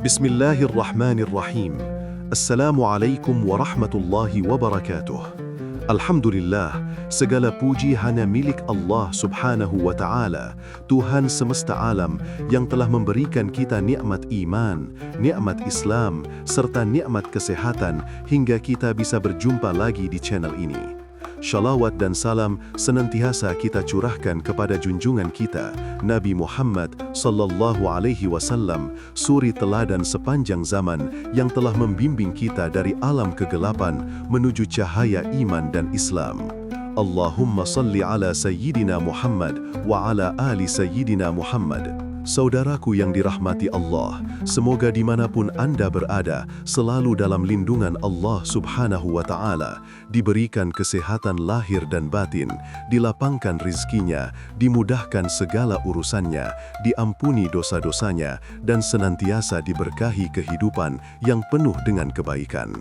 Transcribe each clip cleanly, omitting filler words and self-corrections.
Bismillahirrahmanirrahim. Assalamualaikum warahmatullahi wabarakatuh. Alhamdulillah, segala puji hanya milik Allah Subhanahu wa Ta'ala, Tuhan semesta alam yang telah memberikan kita nikmat iman, nikmat Islam, serta nikmat kesehatan hingga kita bisa berjumpa lagi di channel ini. Shalawat dan salam senantiasa kita curahkan kepada junjungan kita, Nabi Muhammad sallallahu alaihi wasallam, suri teladan sepanjang zaman yang telah membimbing kita dari alam kegelapan menuju cahaya iman dan Islam. Allahumma salli ala Sayyidina Muhammad wa ala ali Sayyidina Muhammad. Saudaraku yang dirahmati Allah, semoga dimanapun Anda berada, selalu dalam lindungan Allah Subhanahu wa Ta'ala, diberikan kesehatan lahir dan batin, dilapangkan rizkinya, dimudahkan segala urusannya, diampuni dosa-dosanya, dan senantiasa diberkahi kehidupan yang penuh dengan kebaikan.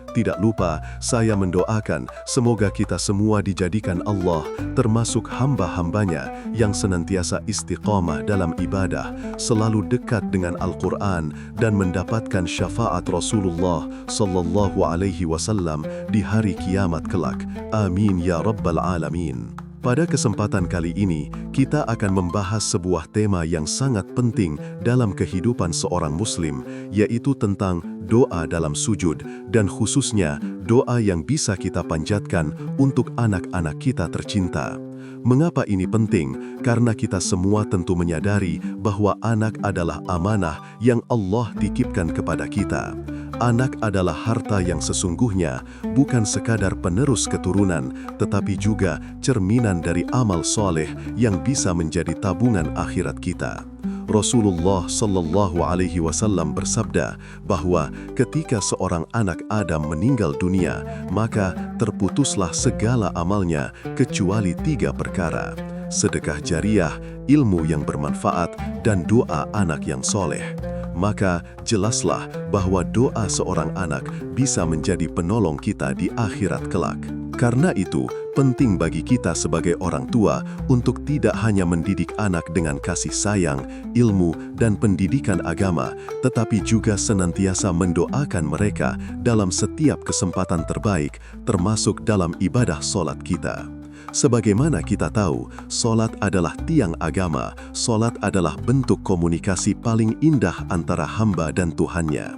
Tidak lupa, saya mendoakan semoga kita semua dijadikan Allah termasuk hamba-hambanya yang senantiasa istiqamah dalam ibadah, selalu dekat dengan Al-Quran dan mendapatkan syafaat Rasulullah sallallahu alaihi wasallam di hari kiamat kelak. Amin ya rabbal alamin. Pada kesempatan kali ini, kita akan membahas sebuah tema yang sangat penting dalam kehidupan seorang muslim, yaitu tentang doa dalam sujud, dan khususnya doa yang bisa kita panjatkan untuk anak-anak kita tercinta. Mengapa ini penting? Karena kita semua tentu menyadari bahwa anak adalah amanah yang Allah titipkan kepada kita. Anak adalah harta yang sesungguhnya, bukan sekadar penerus keturunan, tetapi juga cerminan dari amal soleh yang bisa menjadi tabungan akhirat kita. Rasulullah sallallahu alaihi wasallam bersabda bahwa ketika seorang anak Adam meninggal dunia, maka terputuslah segala amalnya kecuali 3 perkara: sedekah jariah, ilmu yang bermanfaat, dan doa anak yang soleh. Maka jelaslah bahwa doa seorang anak bisa menjadi penolong kita di akhirat kelak. Karena itu, penting bagi kita sebagai orang tua untuk tidak hanya mendidik anak dengan kasih sayang, ilmu, dan pendidikan agama, tetapi juga senantiasa mendoakan mereka dalam setiap kesempatan terbaik, termasuk dalam ibadah sholat kita. Sebagaimana kita tahu, sholat adalah tiang agama, sholat adalah bentuk komunikasi paling indah antara hamba dan Tuhannya.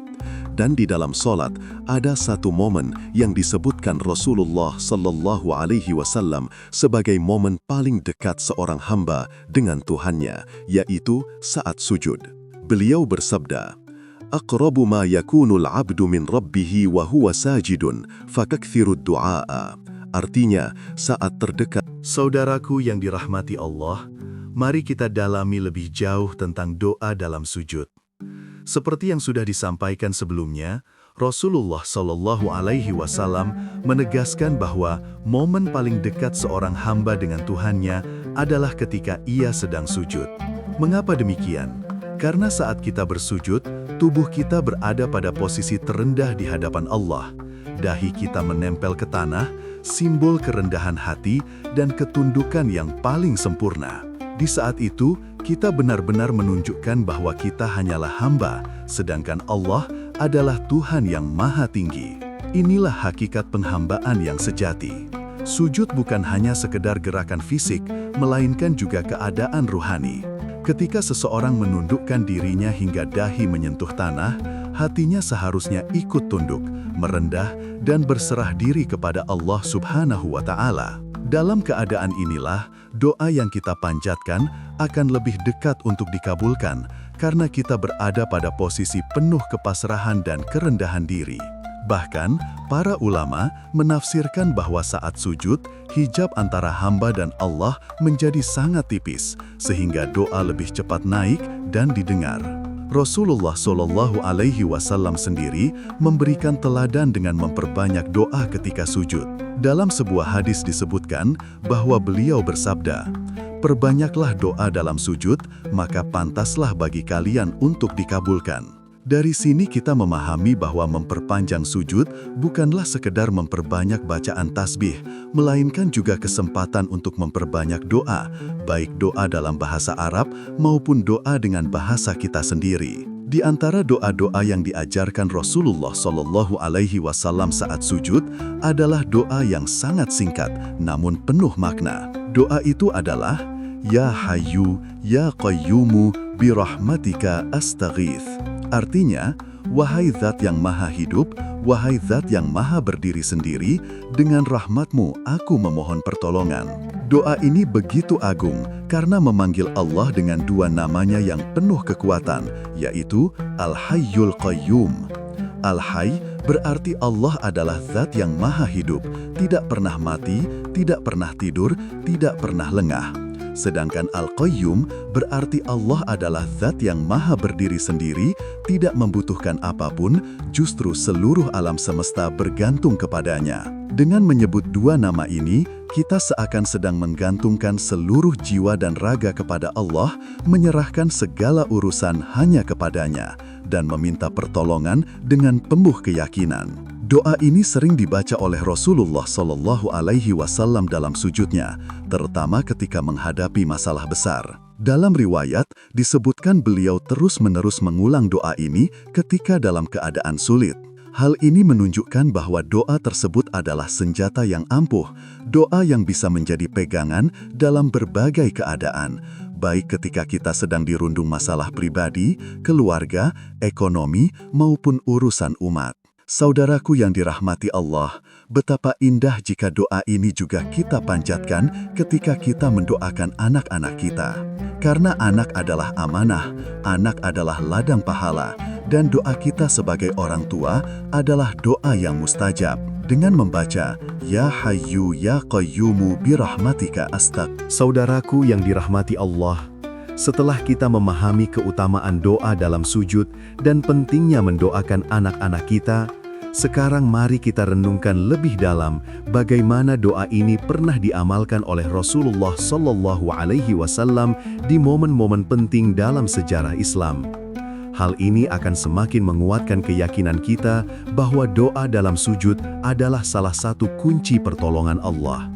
Dan di dalam sholat ada satu momen yang disebutkan Rasulullah sallallahu alaihi wasallam sebagai momen paling dekat seorang hamba dengan Tuhannya, yaitu saat sujud. Beliau bersabda, "Aqrabu ma yakunul abdu min rabbihi wa huwa sajidun, fakakthiru du'aa." Artinya, saat terdekat. Saudaraku yang dirahmati Allah, mari kita dalami lebih jauh tentang doa dalam sujud. Seperti yang sudah disampaikan sebelumnya, Rasulullah Shallallahu Alaihi Wasallam menegaskan bahwa momen paling dekat seorang hamba dengan Tuhannya adalah ketika ia sedang sujud. Mengapa demikian? Karena saat kita bersujud, tubuh kita berada pada posisi terendah di hadapan Allah. Dahi kita menempel ke tanah, simbol kerendahan hati dan ketundukan yang paling sempurna. Di saat itu, kita benar-benar menunjukkan bahwa kita hanyalah hamba, sedangkan Allah adalah Tuhan yang Maha Tinggi. Inilah hakikat penghambaan yang sejati. Sujud bukan hanya sekedar gerakan fisik, melainkan juga keadaan ruhani. Ketika seseorang menundukkan dirinya hingga dahi menyentuh tanah, hatinya seharusnya ikut tunduk, merendah, dan berserah diri kepada Allah Subhanahu wa Ta'ala. Dalam keadaan inilah, doa yang kita panjatkan akan lebih dekat untuk dikabulkan karena kita berada pada posisi penuh kepasrahan dan kerendahan diri. Bahkan, para ulama menafsirkan bahwa saat sujud, hijab antara hamba dan Allah menjadi sangat tipis, sehingga doa lebih cepat naik dan didengar. Rasulullah Shallallahu Alaihi Wasallam sendiri memberikan teladan dengan memperbanyak doa ketika sujud. Dalam sebuah hadis disebutkan bahwa beliau bersabda, "Perbanyaklah doa dalam sujud, maka pantaslah bagi kalian untuk dikabulkan." Dari sini kita memahami bahwa memperpanjang sujud bukanlah sekedar memperbanyak bacaan tasbih, melainkan juga kesempatan untuk memperbanyak doa, baik doa dalam bahasa Arab maupun doa dengan bahasa kita sendiri. Di antara doa-doa yang diajarkan Rasulullah Shallallahu Alaihi Wasallam saat sujud adalah doa yang sangat singkat namun penuh makna. Doa itu adalah Ya Hayyu, Ya Qayyumu, birahmatika astaghith. Artinya, wahai Zat yang maha hidup, wahai Zat yang maha berdiri sendiri, dengan rahmatmu aku memohon pertolongan. Doa ini begitu agung karena memanggil Allah dengan dua namanya yang penuh kekuatan, yaitu Al-Hayyul Qayyum. Al-Hayy berarti Allah adalah Zat yang maha hidup, tidak pernah mati, tidak pernah tidur, tidak pernah lengah. Sedangkan Al-Qayyum berarti Allah adalah Zat yang maha berdiri sendiri, tidak membutuhkan apapun, justru seluruh alam semesta bergantung kepadanya. Dengan menyebut dua nama ini, kita seakan sedang menggantungkan seluruh jiwa dan raga kepada Allah, menyerahkan segala urusan hanya kepadanya, dan meminta pertolongan dengan penuh keyakinan. Doa ini sering dibaca oleh Rasulullah Shallallahu Alaihi Wasallam dalam sujudnya, terutama ketika menghadapi masalah besar. Dalam riwayat, disebutkan beliau terus-menerus mengulang doa ini ketika dalam keadaan sulit. Hal ini menunjukkan bahwa doa tersebut adalah senjata yang ampuh, doa yang bisa menjadi pegangan dalam berbagai keadaan, baik ketika kita sedang dirundung masalah pribadi, keluarga, ekonomi, maupun urusan umat. Saudaraku yang dirahmati Allah, betapa indah jika doa ini juga kita panjatkan ketika kita mendoakan anak-anak kita. Karena anak adalah amanah, anak adalah ladang pahala, dan doa kita sebagai orang tua adalah doa yang mustajab. Dengan membaca, Ya Hayyu Ya Qayyumu birahmatika astaghith. Saudaraku yang dirahmati Allah, setelah kita memahami keutamaan doa dalam sujud dan pentingnya mendoakan anak-anak kita, sekarang mari kita renungkan lebih dalam bagaimana doa ini pernah diamalkan oleh Rasulullah Shallallahu Alaihi Wasallam di momen-momen penting dalam sejarah Islam. Hal ini akan semakin menguatkan keyakinan kita bahwa doa dalam sujud adalah salah satu kunci pertolongan Allah.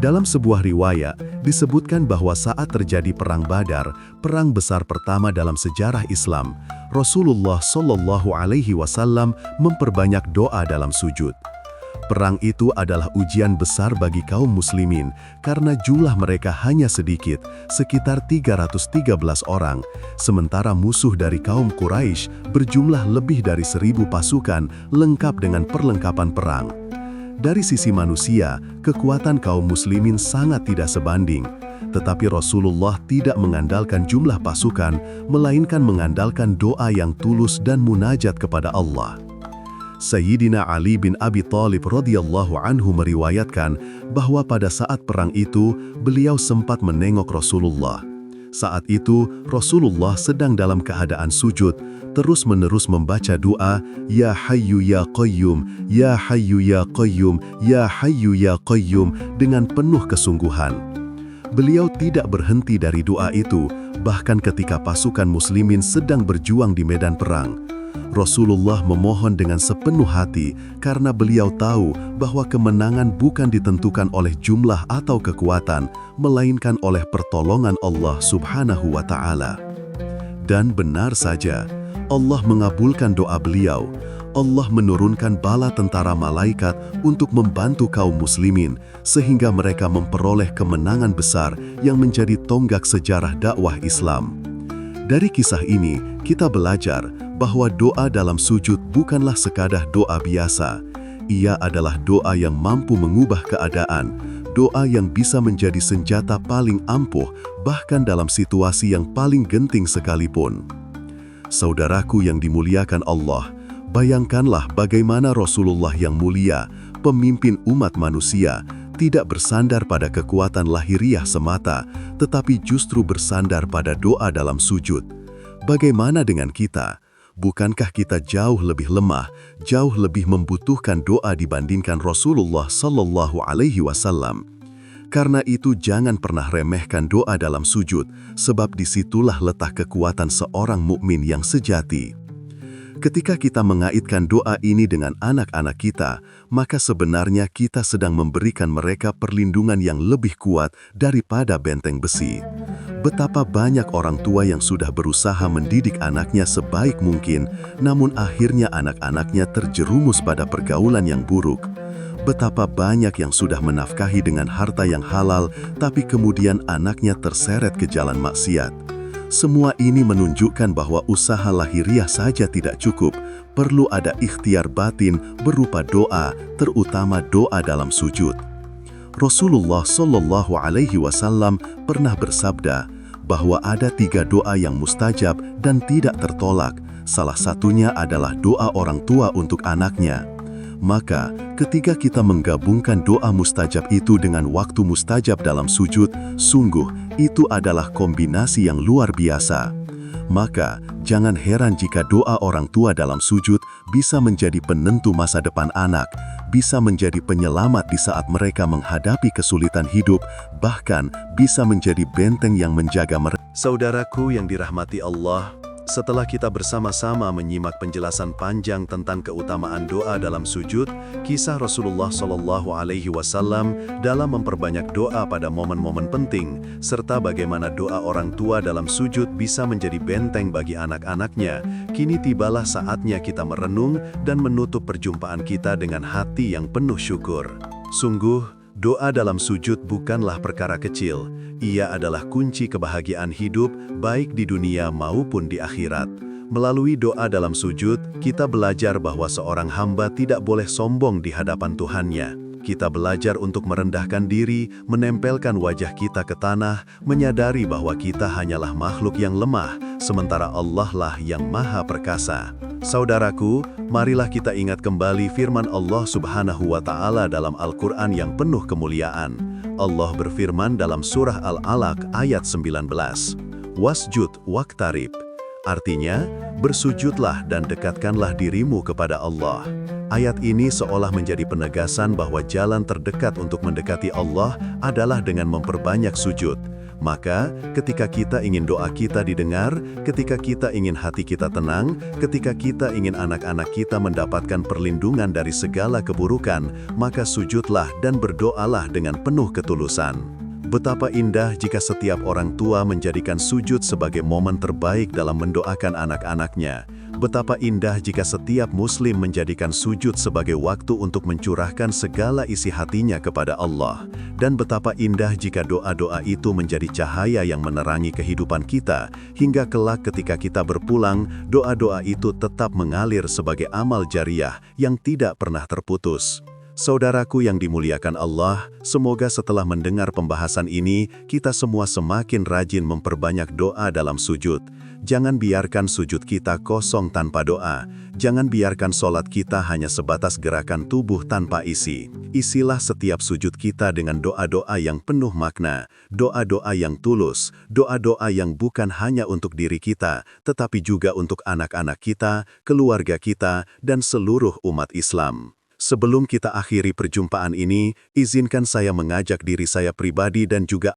Dalam sebuah riwayat, disebutkan bahwa saat terjadi Perang Badar, perang besar pertama dalam sejarah Islam, Rasulullah Shallallahu Alaihi Wasallam memperbanyak doa dalam sujud. Perang itu adalah ujian besar bagi kaum muslimin karena jumlah mereka hanya sedikit, sekitar 313 orang, sementara musuh dari kaum Quraisy berjumlah lebih dari 1.000 pasukan lengkap dengan perlengkapan perang. Dari sisi manusia, kekuatan kaum muslimin sangat tidak sebanding, tetapi Rasulullah tidak mengandalkan jumlah pasukan, melainkan mengandalkan doa yang tulus dan munajat kepada Allah. Sayyidina Ali bin Abi Thalib radhiyallahu anhu meriwayatkan bahwa pada saat perang itu, beliau sempat menengok Rasulullah. Saat itu, Rasulullah sedang dalam keadaan sujud, terus-menerus membaca doa, Ya Hayyu Ya Qayyum, Ya Hayyu Ya Qayyum, Ya Hayyu Ya Qayyum, dengan penuh kesungguhan. Beliau tidak berhenti dari doa itu, bahkan ketika pasukan muslimin sedang berjuang di medan perang. Rasulullah memohon dengan sepenuh hati karena beliau tahu bahwa kemenangan bukan ditentukan oleh jumlah atau kekuatan, melainkan oleh pertolongan Allah Subhanahu wa Ta'ala. Dan benar saja, Allah mengabulkan doa beliau. Allah menurunkan bala tentara malaikat untuk membantu kaum muslimin, sehingga mereka memperoleh kemenangan besar yang menjadi tonggak sejarah dakwah Islam. Dari kisah ini, kita belajar bahwa doa dalam sujud bukanlah sekadar doa biasa. Ia adalah doa yang mampu mengubah keadaan, doa yang bisa menjadi senjata paling ampuh, bahkan dalam situasi yang paling genting sekalipun. Saudaraku yang dimuliakan Allah, bayangkanlah bagaimana Rasulullah yang mulia, pemimpin umat manusia, tidak bersandar pada kekuatan lahiriah semata, tetapi justru bersandar pada doa dalam sujud. Bagaimana dengan kita? Bukankah kita jauh lebih lemah, jauh lebih membutuhkan doa dibandingkan Rasulullah Sallallahu Alaihi Wasallam? Karena itu jangan pernah remehkan doa dalam sujud, sebab disitulah letak kekuatan seorang mukmin yang sejati. Ketika kita mengaitkan doa ini dengan anak-anak kita, maka sebenarnya kita sedang memberikan mereka perlindungan yang lebih kuat daripada benteng besi. Betapa banyak orang tua yang sudah berusaha mendidik anaknya sebaik mungkin, namun akhirnya anak-anaknya terjerumus pada pergaulan yang buruk. Betapa banyak yang sudah menafkahi dengan harta yang halal, tapi kemudian anaknya terseret ke jalan maksiat. Semua ini menunjukkan bahwa usaha lahiriah saja tidak cukup, perlu ada ikhtiar batin berupa doa, terutama doa dalam sujud. Rasulullah Shallallahu Alaihi Wasallam pernah bersabda bahwa ada 3 doa yang mustajab dan tidak tertolak. Salah satunya adalah doa orang tua untuk anaknya. Maka, ketika kita menggabungkan doa mustajab itu dengan waktu mustajab dalam sujud, sungguh itu adalah kombinasi yang luar biasa. Maka, jangan heran jika doa orang tua dalam sujud bisa menjadi penentu masa depan anak, bisa menjadi penyelamat di saat mereka menghadapi kesulitan hidup, bahkan bisa menjadi benteng yang menjaga mereka. Saudaraku yang dirahmati Allah, setelah kita bersama-sama menyimak penjelasan panjang tentang keutamaan doa dalam sujud, kisah Rasulullah Shallallahu Alaihi Wasallam dalam memperbanyak doa pada momen-momen penting, serta bagaimana doa orang tua dalam sujud bisa menjadi benteng bagi anak-anaknya, kini tibalah saatnya kita merenung dan menutup perjumpaan kita dengan hati yang penuh syukur. Sungguh, doa dalam sujud bukanlah perkara kecil. Ia adalah kunci kebahagiaan hidup, baik di dunia maupun di akhirat. Melalui doa dalam sujud, kita belajar bahwa seorang hamba tidak boleh sombong di hadapan Tuhannya. Kita belajar untuk merendahkan diri, menempelkan wajah kita ke tanah, menyadari bahwa kita hanyalah makhluk yang lemah, sementara Allah lah yang maha perkasa. Saudaraku, marilah kita ingat kembali firman Allah Subhanahu wa Ta'ala dalam Al-Quran yang penuh kemuliaan. Allah berfirman dalam surah Al-Alaq ayat 19, "Wasjud waqtarib." Artinya, bersujudlah dan dekatkanlah dirimu kepada Allah. Ayat ini seolah menjadi penegasan bahwa jalan terdekat untuk mendekati Allah adalah dengan memperbanyak sujud. Maka, ketika kita ingin doa kita didengar, ketika kita ingin hati kita tenang, ketika kita ingin anak-anak kita mendapatkan perlindungan dari segala keburukan, maka sujudlah dan berdoalah dengan penuh ketulusan. Betapa indah jika setiap orang tua menjadikan sujud sebagai momen terbaik dalam mendoakan anak-anaknya. Betapa indah jika setiap muslim menjadikan sujud sebagai waktu untuk mencurahkan segala isi hatinya kepada Allah. Dan betapa indah jika doa-doa itu menjadi cahaya yang menerangi kehidupan kita, hingga kelak ketika kita berpulang, doa-doa itu tetap mengalir sebagai amal jariah yang tidak pernah terputus. Saudaraku yang dimuliakan Allah, semoga setelah mendengar pembahasan ini, kita semua semakin rajin memperbanyak doa dalam sujud. Jangan biarkan sujud kita kosong tanpa doa. Jangan biarkan sholat kita hanya sebatas gerakan tubuh tanpa isi. Isilah setiap sujud kita dengan doa-doa yang penuh makna, doa-doa yang tulus, doa-doa yang bukan hanya untuk diri kita, tetapi juga untuk anak-anak kita, keluarga kita, dan seluruh umat Islam. Sebelum kita akhiri perjumpaan ini, izinkan saya mengajak diri saya pribadi dan juga